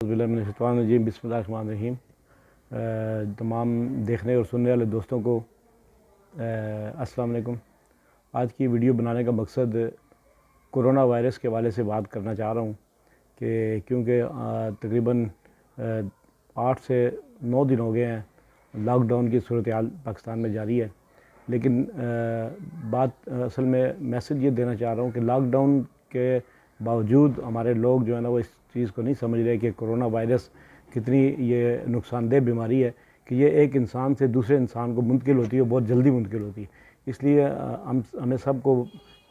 बिस्मिल्लाहिर्रहमानिर्रहीम। तमाम देखने और सुनने वाले दोस्तों को अस्सलाम वालेकुम। आज की वीडियो बनाने का मकसद कोरोना वायरस के हवाले से बात करना चाह रहा हूँ कि क्योंकि तकरीबन 8 से 9 दिन हो गए हैं लॉकडाउन की सूरत हाल पाकिस्तान में जारी है, लेकिन बात असल में मैसेज ये देना चाह रहा हूँ कि लॉकडाउन के बावजूद हमारे लोग जो है ना वो इस चीज़ को नहीं समझ रहे कि कोरोना वायरस कितनी ये नुकसानदेह बीमारी है कि ये एक इंसान से दूसरे इंसान को मुंतकिल होती है, बहुत जल्दी मुंतकिल होती है। इसलिए हमें सबको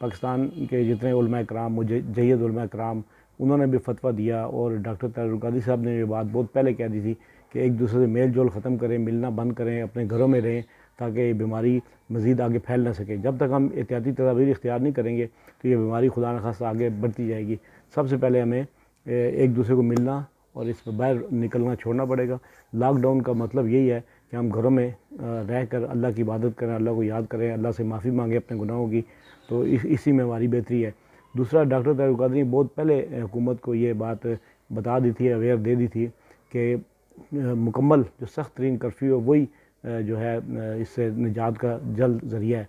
पाकिस्तान के जितने उलमा कराम, मुजय्यद उलमा कराम, उन्होंने भी फतवा दिया और डॉक्टर तारिक कादरी साहब ने ये बात बहुत पहले कह दी थी कि एक दूसरे से मेल जोल ख़त्म करें, मिलना बंद करें, अपने घरों में रहें ताकि ये बीमारी मज़ीद आगे फैल ना सके। जब तक हम एहतियाती तदाबीर इख्तियार नहीं करेंगे तो ये बीमारी खुदा न खास्ता आगे बढ़ती जाएगी। सबसे पहले हमें एक दूसरे को मिलना और इस पर बाहर निकलना छोड़ना पड़ेगा। लॉकडाउन का मतलब यही है कि हम घरों में रह कर अल्लाह की इबादत करें, अल्लाह को याद करें, अल्लाह से माफ़ी मांगें अपने गुनाहों की, तो इसी में हमारी बेहतरी है। दूसरा, डॉक्टर तारिक कादरी ने बहुत पहले हुकूमत को ये बात बता दी थी, अवेयर दे दी थी कि मुकम्मल जो सख्त तरीन कर्फ्यू है वही जो है इससे निजात का जल्द ज़रिया है।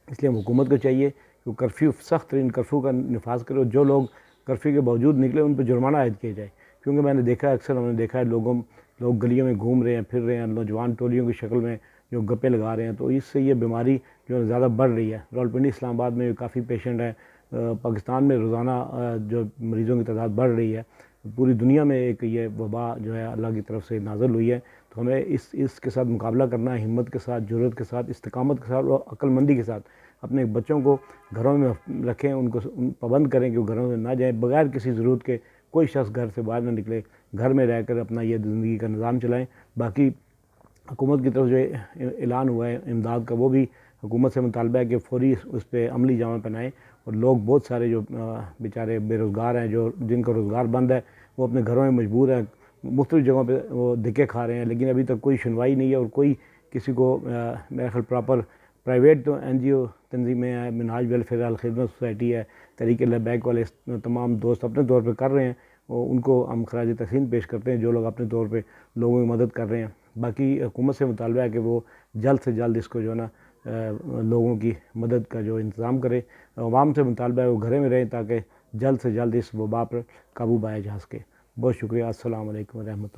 इसलिए हुकूमत को चाहिए कि कर्फ्यू सख्त तरीन कर्फ्यू का नफाज करे और जो लोग कर्फ्यू के बावजूद निकले उन पर जुर्माना आयद किया जाए। क्योंकि मैंने देखा है, अक्सर हमने देखा है लोग गलियों में घूम रहे हैं, फिर रहे हैं, नौजवान टोलियों की शक्ल में जो गप्पे लगा रहे हैं, तो इससे ये बीमारी जो है ज़्यादा बढ़ रही है। रावलपिंडी इस्लामाबाद में काफ़ी पेशेंट हैं, पाकिस्तान में रोज़ाना जो मरीज़ों की तादाद बढ़ रही है, पूरी दुनिया में एक ये वबा जो है अल्लाह की तरफ से नाज़िल हुई है। तो हमें इसके साथ मुकाबला करना है, हिम्मत के साथ, जुर्रत के साथ, इस्तिकामत के साथ और अक्लमंदी के साथ। अपने बच्चों को घरों में रखें, उनको पाबंद करें कि वो घरों में ना जाएं, बगैर किसी ज़रूरत के कोई शख्स घर से बाहर ना निकले, घर में रहकर अपना ये ज़िंदगी का निज़ाम चलाएं। बाकी हुकूमत की तरफ जो ऐलान हुआ है इमदाद का, वो भी हुकूमत से मुतालबा है कि फ़ौरी उस पर अमली जामा पहनाएँ। और लोग बहुत सारे जो बेचारे बेरोज़गार हैं, जो जिनका रोज़गार बंद है, वो अपने घरों में मजबूर हैं, मुख्तलिफ़ जगहों पे वो धक्के खा रहे हैं, लेकिन अभी तक कोई सुनवाई नहीं है और कोई किसी को मेरा ख्याल प्रॉपर प्राइवेट तो NGO तंजीमें हैं, मिनहाज वेलफेयर अल खिदमत सोसाइटी है, तहरीक लब्बैक वाले तमाम दोस्त अपने तौर पे कर रहे हैं और उनको हम खराज तहसीन पेश करते हैं, जो लोग अपने तौर पे लोगों की मदद कर रहे हैं। बाकी हुकूमत से मुतालबा है कि वो जल्द से जल्द इसको जो है ना लोगों की मदद का जो इंतज़ाम करे। अवाम से मुतालबा है वो घरे में रहें ताकि जल्द से जल्द इस वबा पर काबू पाया जा सके। बहुत शुक्रिया। अस्सलाम वालेकुम रहमतुल्लाह।